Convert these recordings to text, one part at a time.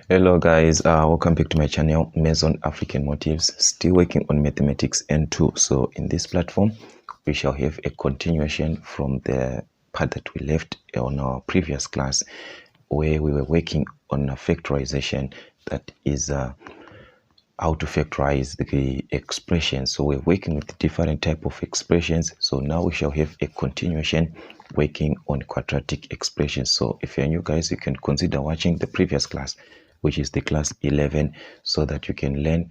Hello guys, welcome back to my channel, Maison African Motives. Still working on mathematics N2. So in this platform we shall have a continuation from the part that we left on our previous class, where we were working on a factorization, that is how to factorize the expressions. So we're working with different type of expressions. So now we shall have a continuation working on quadratic expressions. So if you're new guys, you can consider watching the previous class, which is the class 11, so that you can learn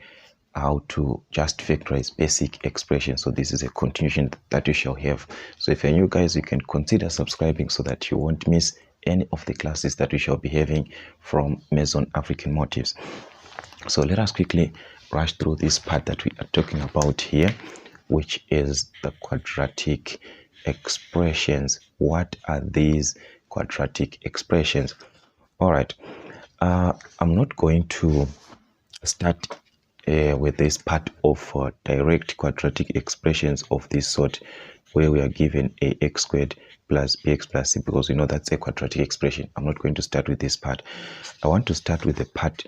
how to just factorize basic expressions. So this is a continuation that you shall have. So if you're new guys, you can consider subscribing so that you won't miss any of the classes that we shall be having from Maison African Motives. So let us quickly rush through this part that we are talking about here, which is the quadratic expressions. What are these quadratic expressions? All right, I'm not going to start with this part of direct quadratic expressions of this sort, where we are given ax squared plus bx plus c, because we know that's a quadratic expression. I'm not going to start with this part. I want to start with the part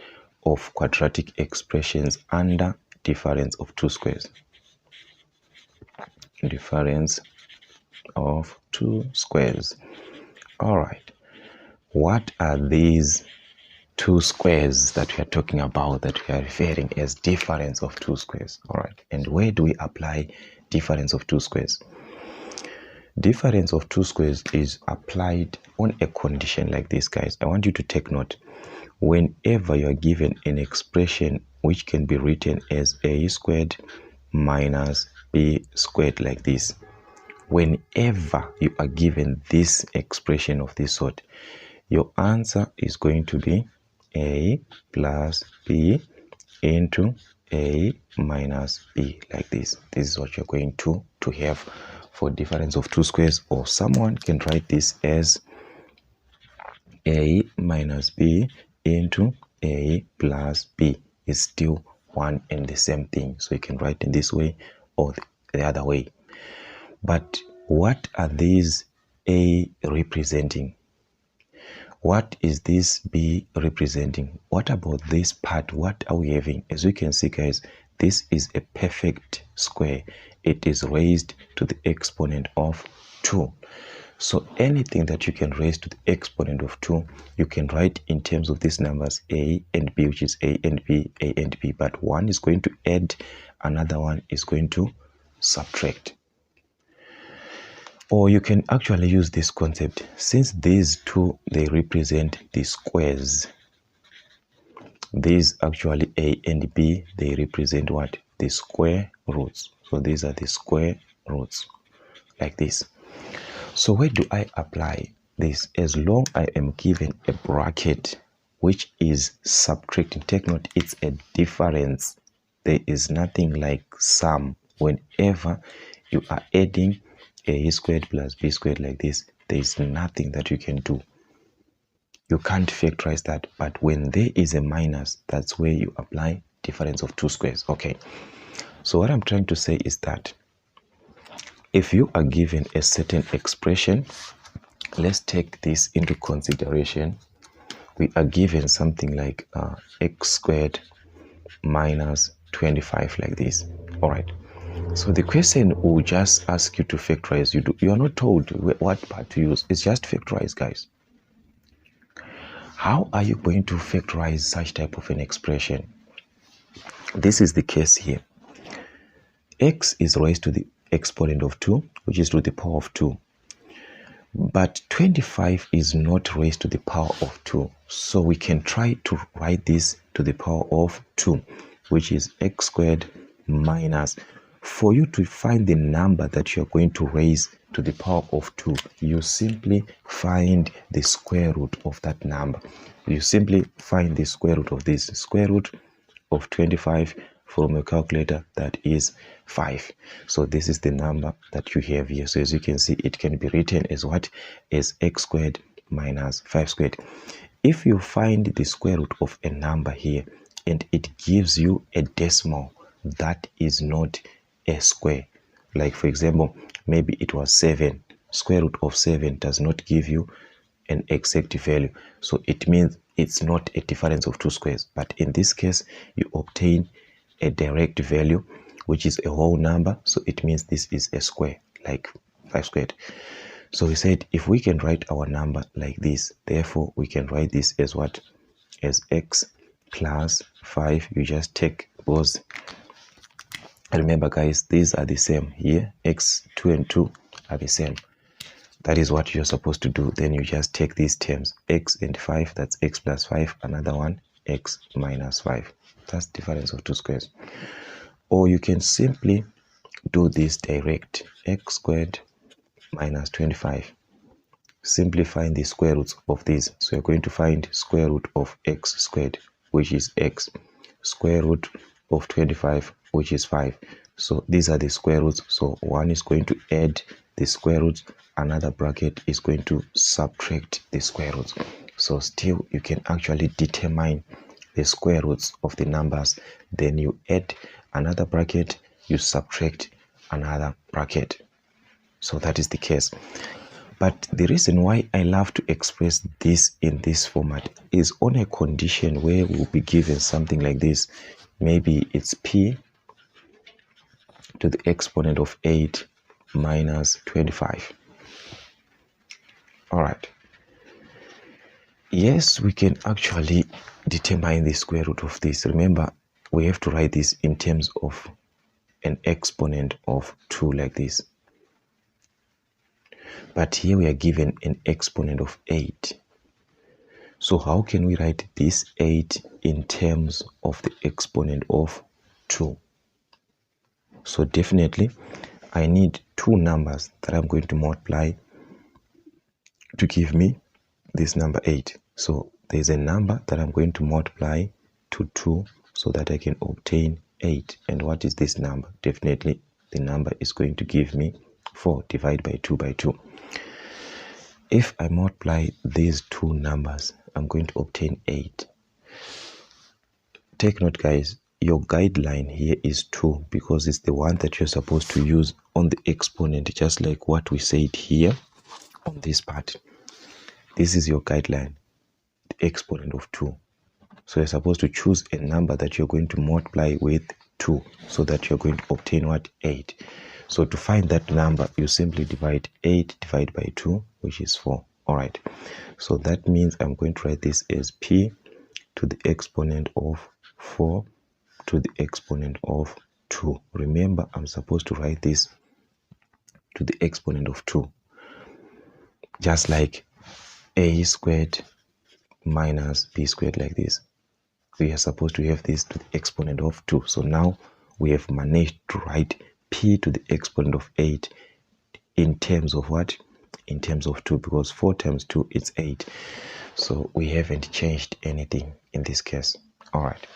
of quadratic expressions under difference of two squares. Difference of two squares. All right, what are these two squares that we are talking about, that we are referring as difference of two squares? All right, and where do we apply difference of two squares? Difference of two squares is applied on a condition like this, guys. I want you to take note. Whenever you are given an expression which can be written as a squared minus b squared like this, whenever you are given this expression of this sort, your answer is going to be a plus b into a minus b like this. This is what you're going to have for difference of two squares, or someone can write this as a minus b into a plus b. Is still one and the same thing. So you can write in this way or the other way. But what are these a representing? What is this b representing? What about this part? What are we having? As you can see, guys, this is a perfect square. It is raised to the exponent of 2. So anything that you can raise to the exponent of 2, you can write in terms of these numbers a and b, which is a and b, a and b. But one is going to add, another one is going to subtract. Or you can actually use this concept, since these two, they represent the squares. These actually a and b, they represent what? The square roots. So these are the square roots like this. So where do I apply this? As long I am given a bracket which is subtracting, take note, it's a difference. There is nothing like sum. Whenever you are adding a squared plus b squared like this, there is nothing that you can do. You can't factorize that. But when there is a minus, that's where you apply difference of two squares. Okay, so what I'm trying to say is that if you are given a certain expression, let's take this into consideration. We are given something like x squared minus 25 like this. All right, so the question will just ask you to factorize. You are not told what part to use. It's just factorize, guys. How are you going to factorize such type of an expression? This is the case here. X is raised to the exponent of 2, which is to the power of 2. But 25 is not raised to the power of 2. So we can try to write this to the power of 2, which is x squared minus. For you to find the number that you're going to raise to the power of 2, you simply find the square root of that number. You simply find the square root of this. Square root of 25 from a calculator, that is 5. So this is the number that you have here. So as you can see, it can be written as what? As x squared minus 5 squared. If you find the square root of a number here and it gives you a decimal, that is not a square. Like for example, maybe it was 7. Square root of 7 does not give you an exact value, so it means it's not a difference of two squares. But in this case, you obtain a direct value, which is a whole number, so it means this is a square, like 5 squared. So we said if we can write our number like this, therefore we can write this as what? As x plus 5. You just take both. Remember guys, these are the same here. X, 2 and 2 are the same. That is what you're supposed to do. Then you just take these terms, x and 5, that's x plus 5, another one, x minus 5. That's the difference of two squares. Or you can simply do this direct, x squared minus 25. Simply find the square roots of these. So you're going to find square root of x squared, which is x, square root of 25, which is 5. So these are the square roots. So one is going to add the square roots, another bracket is going to subtract the square roots. So still you can actually determine the square roots of the numbers, then you add another bracket, you subtract another bracket. So that is the case. But the reason why I love to express this in this format is on a condition where we'll be given something like this. Maybe it's p to the exponent of 8 minus 25. All right. Yes, we can actually determine the square root of this. Remember, we have to write this in terms of an exponent of 2 like this. But here we are given an exponent of 8. So how can we write this 8 in terms of the exponent of 2? So definitely, I need two numbers that I'm going to multiply to give me this number 8. So there's a number that I'm going to multiply to 2 so that I can obtain 8. And what is this number? Definitely, the number is going to give me 4 divided by 2 by 2. If I multiply these two numbers, I'm going to obtain 8. Take note, guys, your guideline here is 2 because it's the one that you're supposed to use on the exponent, just like what we said here on this part. This is your guideline, the exponent of 2. So you're supposed to choose a number that you're going to multiply with 2 so that you're going to obtain what? 8. So to find that number, you simply divide 8 divided by 2, which is 4. All right. So that means I'm going to write this as p to the exponent of 4 to the exponent of 2. Remember, I'm supposed to write this to the exponent of 2. Just like a squared minus b squared like this. We are supposed to have this to the exponent of 2. So now we have managed to write p to the exponent of 8 in terms of what? In terms of 2, because 4 times 2 is 8. So we haven't changed anything in this case. All right.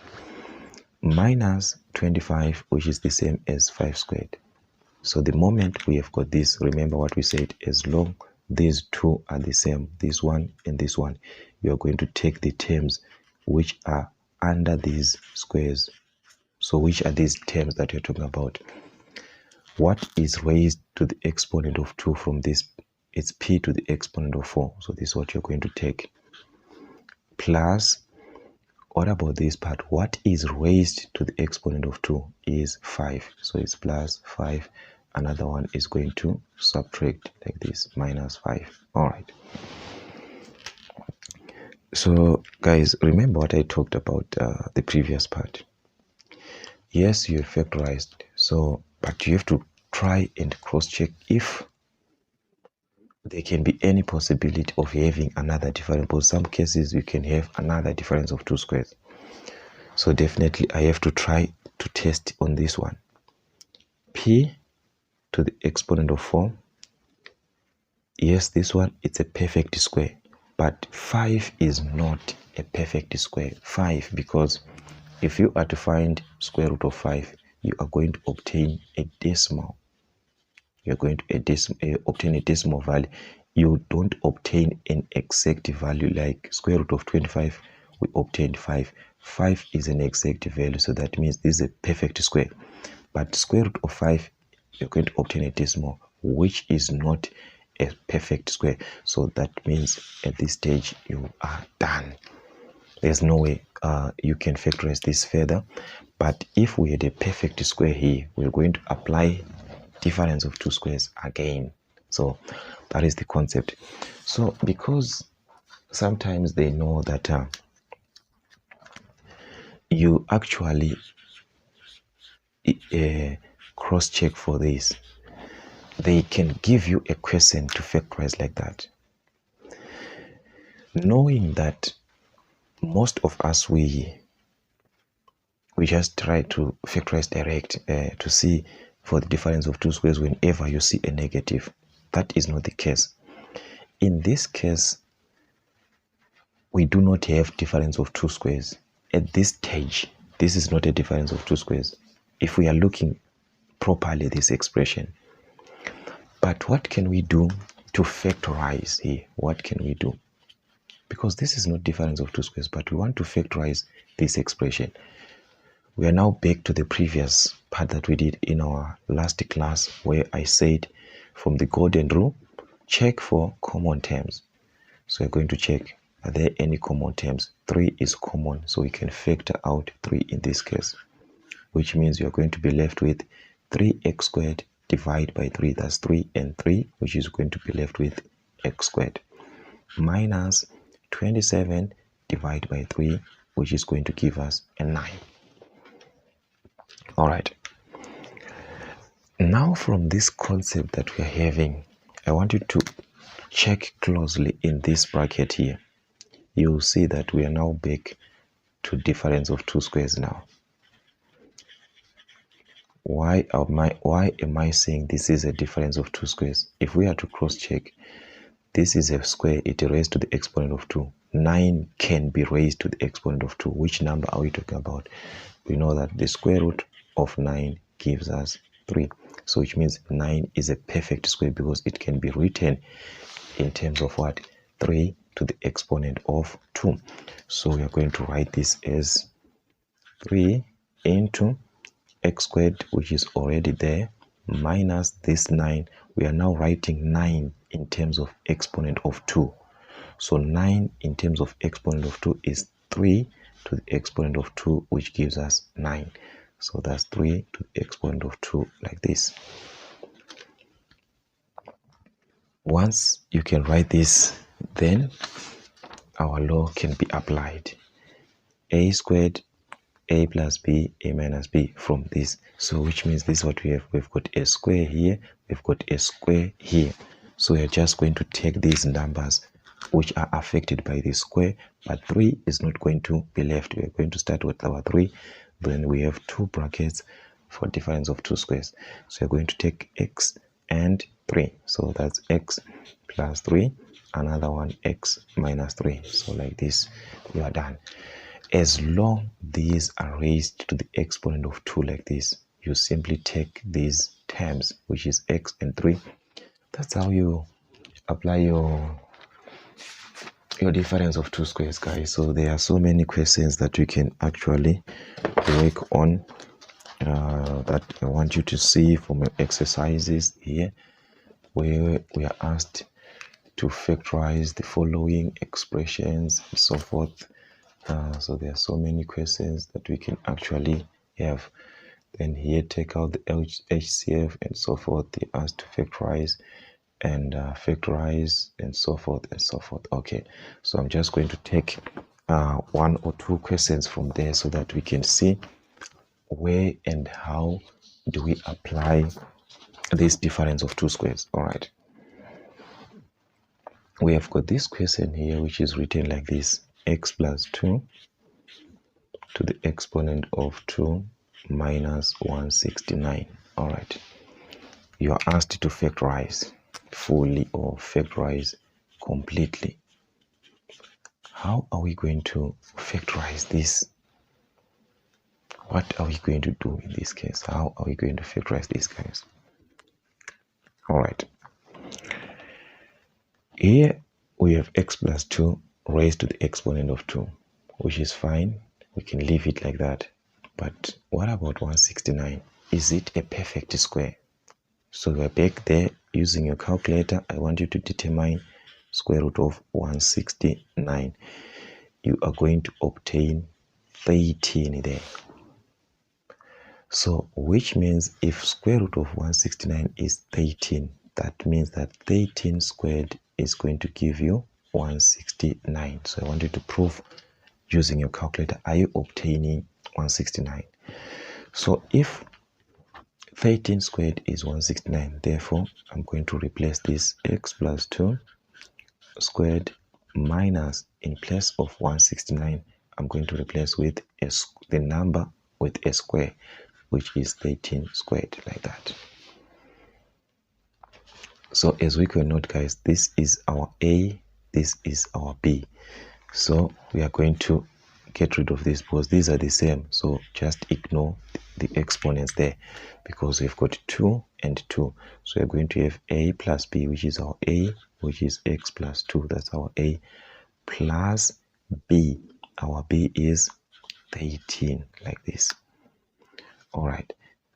Minus 25, which is the same as 5 squared. So the moment we have got this, remember what we said, as long these two are the same, this one and this one, you are going to take the terms which are under these squares. So which are these terms that you're talking about? What is raised to the exponent of 2 from this? It's p to the exponent of 4. So this is what you're going to take. Plus, what about this part? What is raised to the exponent of 2 is 5. So it's plus 5. Another one is going to subtract like this, minus 5. All right. So guys, remember what I talked about the previous part. Yes, you factorized. So, but you have to try and cross-check if there can be any possibility of having another difference. For some cases, you can have another difference of 2 squares. So definitely, I have to try to test on this one. P to the exponent of 4. Yes, this one, it's a perfect square. But 5 is not a perfect square. 5, because if you are to find square root of 5, you are going to obtain a decimal. You're going to obtain a decimal value. You don't obtain an exact value like square root of 25. We obtained 5. 5 is an exact value, so that means this is a perfect square. But square root of 5, you're going to obtain a decimal, which is not a perfect square. So that means at this stage you are done. There's no way you can factorize this further. But if we had a perfect square here, we're going to apply difference of two squares again. So that is the concept. So because sometimes they know that you actually cross-check for this, they can give you a question to factorize like that, knowing that most of us we just try to factorize direct to see for the difference of two squares whenever you see a negative. That is not the case. In this case, we do not have difference of two squares. At this stage, this is not a difference of two squares if we are looking properly at this expression. But what can we do to factorize here? What can we do? Because this is not difference of two squares, but we want to factorize this expression. We are now back to the previous part that we did in our last class, where I said from the golden rule, check for common terms. So we're going to check, are there any common terms? 3 is common, so we can factor out 3 in this case, which means you're going to be left with 3x squared divided by 3, that's 3 and 3, which is going to be left with x squared, minus 27 divided by 3, which is going to give us a 9. All right. Now from this concept that we are having, I want you to check closely in this bracket here. You'll see that we are now back to difference of two squares now. Why am I saying this is a difference of two squares? If we are to cross-check, this is a square, it raised to the exponent of 2. 9 can be raised to the exponent of 2. Which number are we talking about? We know that the square root of 9 gives us 3. So which means 9 is a perfect square because it can be written in terms of what? 3 to the exponent of 2. So we are going to write this as 3 into x squared, which is already there, minus this 9. We are now writing 9 in terms of exponent of 2. So 9 in terms of exponent of 2 is 3 to the exponent of 2, which gives us 9. So that's 3 to the exponent of 2 like this. Once you can write this, then our law can be applied. A squared, a plus b, a minus b from this. So which means this is what we have. We've got a square here, we've got a square here. So we're just going to take these numbers which are affected by this square, but 3 is not going to be left. We're going to start with our 3. Then we have 2 brackets for difference of two squares. So we're going to take x and 3. So that's x plus 3, another one x minus 3. So like this, you are done. As long these are raised to the exponent of 2 like this, you simply take these terms, which is x and 3. That's how you apply your difference of two squares, guys. So there are so many questions that we can actually work on that I want you to see from your exercises here, where we are asked to factorize the following expressions and so forth. So there are so many questions that we can actually have. Then here, take out the HCF and so forth. They asked to factorize and factorize and so forth and so forth. Okay, so I'm just going to take 1 or 2 questions from there so that we can see where and how do we apply this difference of two squares. All right, we have got this question here, which is written like this: x plus 2 to the exponent of 2 minus 169. All right, you are asked to factorize fully or factorize completely. How are we going to factorize this? What are we going to do in this case? How are we going to factorize this, guys? All right, here we have x plus 2 raised to the exponent of 2, which is fine. We can leave it like that. But what about 169? Is it a perfect square? So we're back there. using your calculator, I want you to determine square root of 169. You are going to obtain 13 there. So which means if square root of 169 is 13, that means that 13 squared is going to give you 169. So I want you to prove using your calculator, are you obtaining 169? So if 13 squared is 169, therefore I'm going to replace this x plus 2 squared minus, in place of 169, I'm going to replace with the number with a square, which is 13 squared, like that. So as we can note, guys, this is our A, this is our B. So we are going to get rid of this because these are the same. So just ignore the exponents there because we've got 2 and 2. So we're going to have A plus B, which is our A, which is x plus 2. That's our A, plus B. Our B is 13, like this. All right.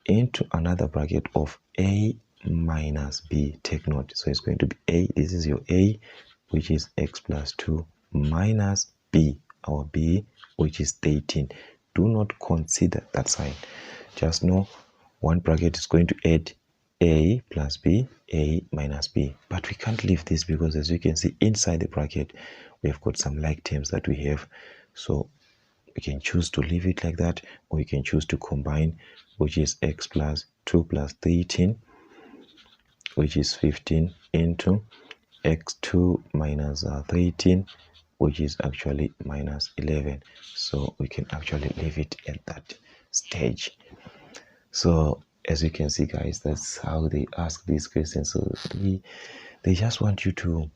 Into another bracket of A minus B. Take note. So it's going to be A. This is your A, which is x plus 2, minus B, our B, which is 13. Do not consider that sign. Just know one bracket is going to add A plus B, A minus B. But we can't leave this because, as you can see, inside the bracket, we've got some like terms that we have. So we can choose to leave it like that, or we can choose to combine, which is x plus 2 plus 13, which is 15, into x2 minus 13, which is actually minus 11. So we can actually leave it at that stage. So as you can see, guys, that's how they ask these questions. So they just want you to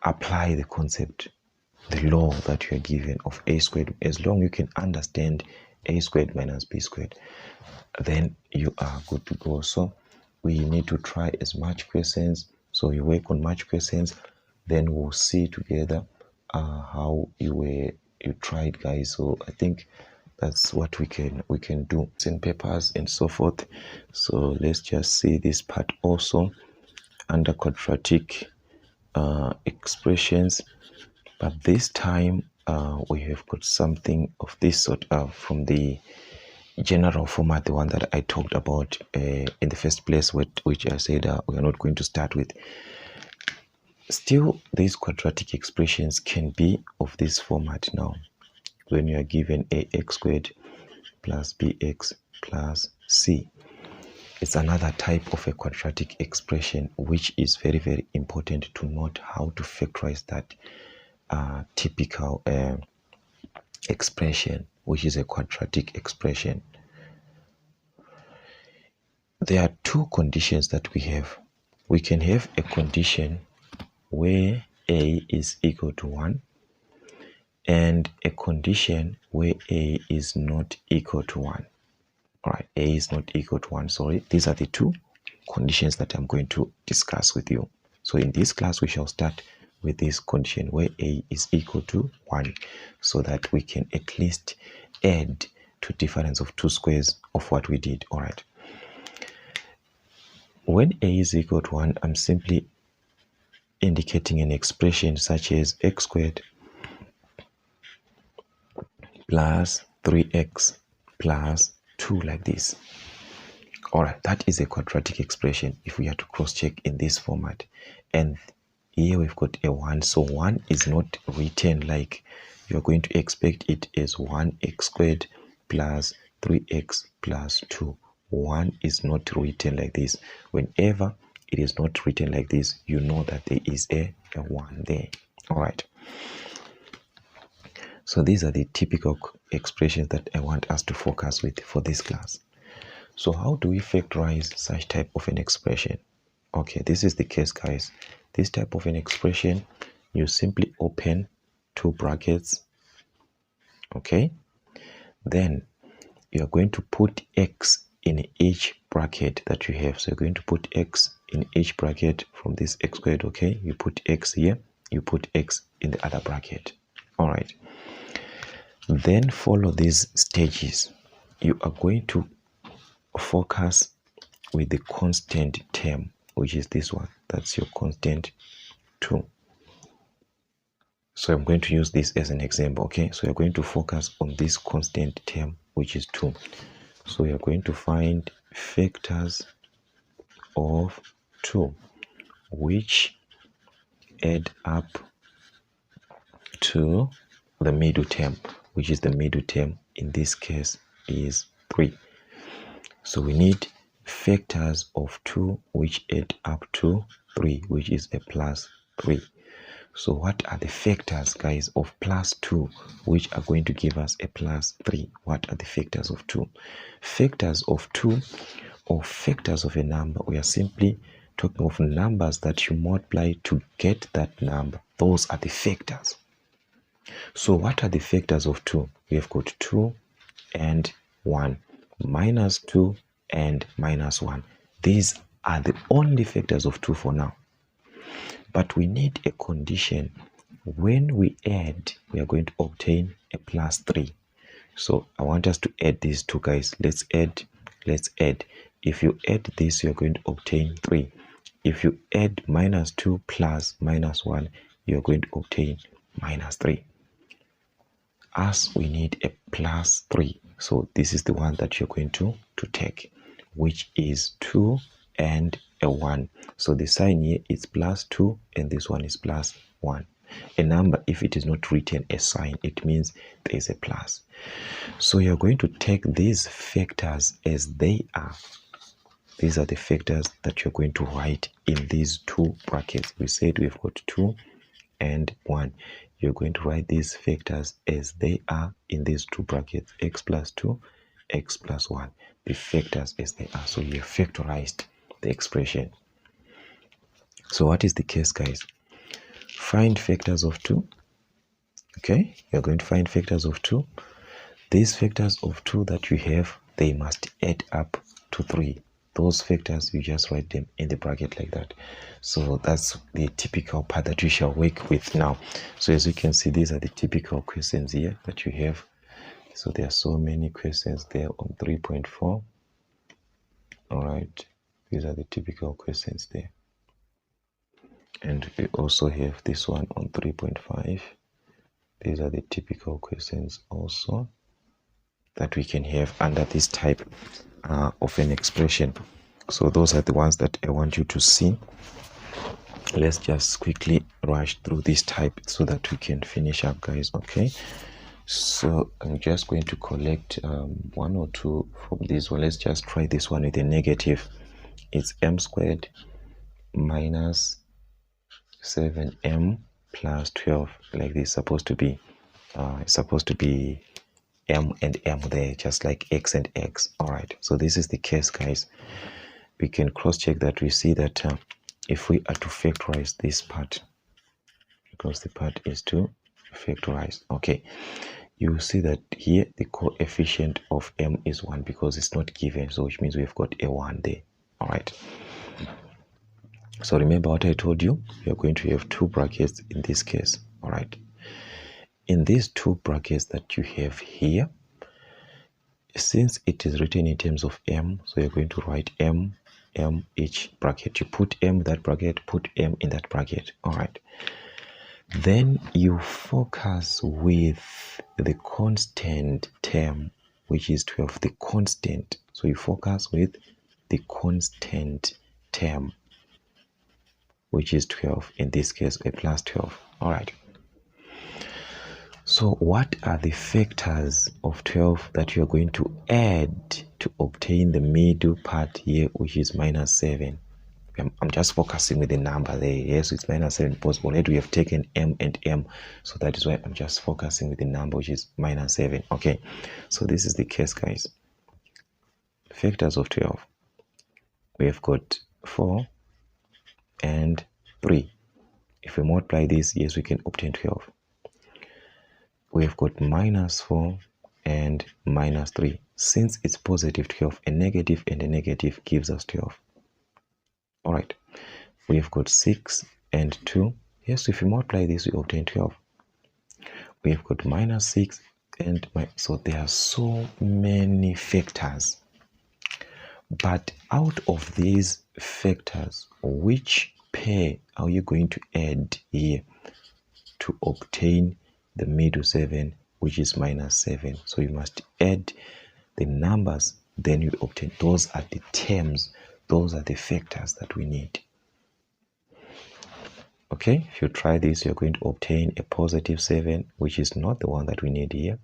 apply the concept, the law that you are given of a squared. As long as you can understand a squared minus b squared, then you are good to go. So we need to try as much questions. So you work on much questions, then we'll see together how you tried, guys. So I think that's what we can do in papers and so forth. So let's just see this part also under quadratic expressions, but this time we have got something of this sort from the general format, the one that I talked about in the first place, which I said we are not going to start with. Still, these quadratic expressions can be of this format now. When you are given ax squared plus bx plus c, it's another type of a quadratic expression, which is very, very important to note how to factorize that typical expression, which is a quadratic expression. There are two conditions that we have. We can have a condition where a is equal to 1 and a condition where a is not equal to 1. All right, a is not equal to 1. Sorry, these are the two conditions that I'm going to discuss with you. So in this class, we shall start with this condition where a is equal to 1, so that we can at least add to difference of two squares of what we did. All right. When a is equal to 1, I'm simply indicating an expression such as x squared plus 3x plus 2, like this. All right, that is a quadratic expression if we are to cross-check in this format. And here we've got a 1, so 1 is not written like you're going to expect it as 1x squared plus 3x plus 2. 1 is not written like this. Whenever it is not written like this, you know that there is a 1 there. All right. So these are the typical expressions that I want us to focus with for this class. So how do we factorize such type of an expression? Okay, this is the case, guys. This type of an expression, you simply open two brackets. Okay, then you are going to put x in each bracket that you have. So you're going to put x in each bracket from this x squared. Okay, you put x here, you put x in the other bracket. All right, then follow these stages. You are going to focus with the constant term, which is this one. That's your constant 2. So I'm going to use this as an example, okay? So you're going to focus on this constant term, which is 2. So you're going to find factors of 2, which add up to the middle term, which is the middle term in this case is 3. So we need factors of 2 which add up to 3, which is a plus 3. So what are the factors, guys, of plus 2 which are going to give us a plus 3? What are the factors of 2? Factors of 2 or factors of a number, we are simply talking of numbers that you multiply to get that number. Those are the factors. So what are the factors of 2? We have got 2 and 1, minus 2 and minus 1. These are the only factors of 2 for now. But we need a condition. When we add, we are going to obtain a plus 3. So I want us to add these two, guys. Let's add. If you add this, you're going to obtain 3. If you add minus 2 plus minus 1, you're going to obtain minus 3. As we need a plus 3, so this is the one that you're going to take, which is 2 and a 1. So the sign here is plus 2 and this one is plus 1. A number, if it is not written as sign, it means there is a plus. So you're going to take these factors as they are. These are the factors that you're going to write in these two brackets. We said we've got 2 and 1. You're going to write these factors as they are in these two brackets, x plus 2, x plus 1. The factors as they are. So you have factorized the expression. So what is the case, guys? Find factors of 2. Okay, you're going to find factors of 2. These factors of 2 that you have, they must add up to 3. Those factors, you just write them in the bracket like that. So that's the typical part that we shall work with now. So as you can see, these are the typical questions here that you have. So there are so many questions there on 3.4. All right, these are the typical questions there. And we also have this one on 3.5. These are the typical questions also that we can have under this type of an expression. So those are the ones that I want you to see. Let's just quickly rush through this type so that we can finish up, guys. Okay, so I'm just going to collect 1 or 2 from this one. Let's just try this one with a negative. It's m squared minus 7m plus 12, like this. Supposed to be m and m there, just like x and x. All right, so this is the case, guys. We can cross-check that. We see that if we are to factorize this part, because the part is to factorize, okay, you see that here the coefficient of m is 1 because it's not given, so which means we've got a 1 there. All right, so remember what I told you, you're going to have 2 brackets in this case. All right, in these 2 brackets that you have here, since it is written in terms of m, so you're going to write m each bracket. You put m in that bracket, put m in that bracket. All right, then you focus with the constant term, which is 12, the constant. So you focus with the constant term, which is 12, in this case a plus 12. All right, so what are the factors of 12 that you are going to add to obtain the middle part here, which is minus 7? I'm just focusing with the number there. Yes, it's minus 7 because already we have taken m and m, so that is why I'm just focusing with the number, which is minus 7. Okay, so this is the case, guys. Factors of 12. We have got 4 and 3. If we multiply this, yes, we can obtain 12. We have got minus 4 and minus 3. Since it's positive 12, a negative and a negative gives us 12. All right, we have got 6 and 2. Yes, if we multiply this, we obtain 12. We have got minus 6 and so there are so many factors But out of these factors, which pair are you going to add here to obtain the middle 7, which is -7? So you must add the numbers, then you obtain. Those are the terms, those are the factors that we need. Okay, if you try this, you're going to obtain a +7, which is not the one that we need here.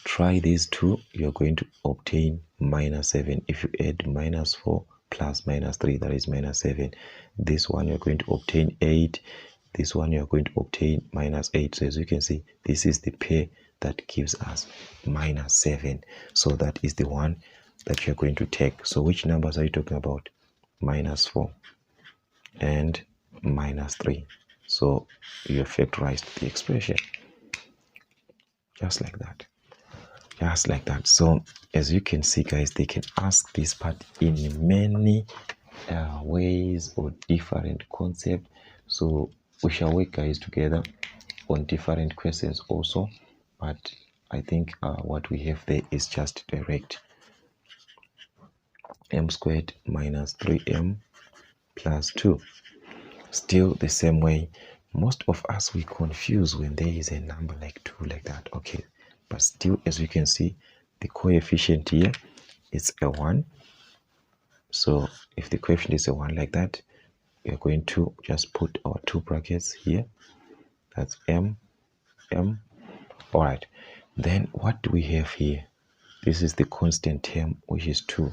Try these two, you're going to obtain -7. If you add -4 plus -3, that is -7. This one you're going to obtain 8. This one you're going to obtain -8. So as you can see, this is the pair that gives us -7. So that is the one that you're going to take. So which numbers are you talking about? -4 and -3. So you have factorized the expression just like that. Just like that. So as you can see, guys, they can ask this part in many ways or different concepts. So we shall work, guys, together on different questions also, but I think what we have there is just direct. M² minus 3m plus 2. Still the same way. Most of us, we confuse when there is a number like 2 like that. Okay, but still, as you can see, the coefficient here is a 1. So if the coefficient is a 1 like that, we are going to just put our 2 brackets here. That's m. All right, then what do we have here? This is the constant term, which is 2.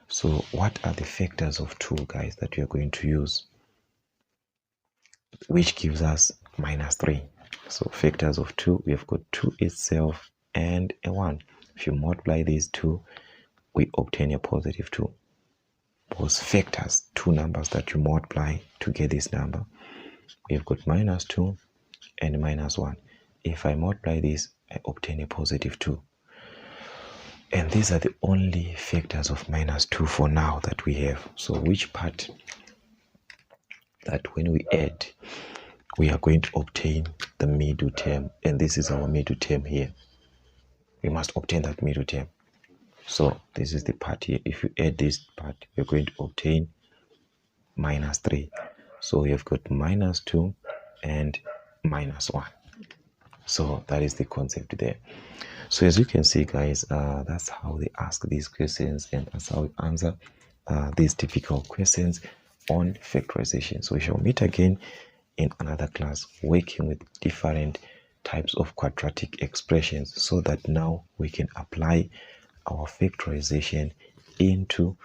So what are the factors of 2, guys, that we are going to use, which gives us -3? So factors of 2, we have got 2 itself and a 1. If you multiply these two, we obtain a +2. Those factors, 2 numbers that you multiply to get this number, we have got -2 and -1. If I multiply this, I obtain a +2. And these are the only factors of -2 for now that we have. So which part that when we add, we are going to obtain the middle term, and this is our middle term here. We must obtain that middle term. So this is the part here. If you add this part, you're going to obtain -3. So we have got -2 and -1. So that is the concept there. So as you can see, guys, that's how they ask these questions, and that's how we answer these difficult questions on factorization. So we shall meet again in another class working with different types of quadratic expressions, so that now we can apply our factorization into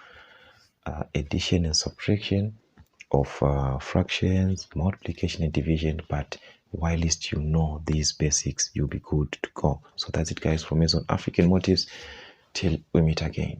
addition and subtraction of fractions, multiplication and division. But whilst you know these basics, you'll be good to go. So that's it, guys, from Mason African Motives. Till we meet again.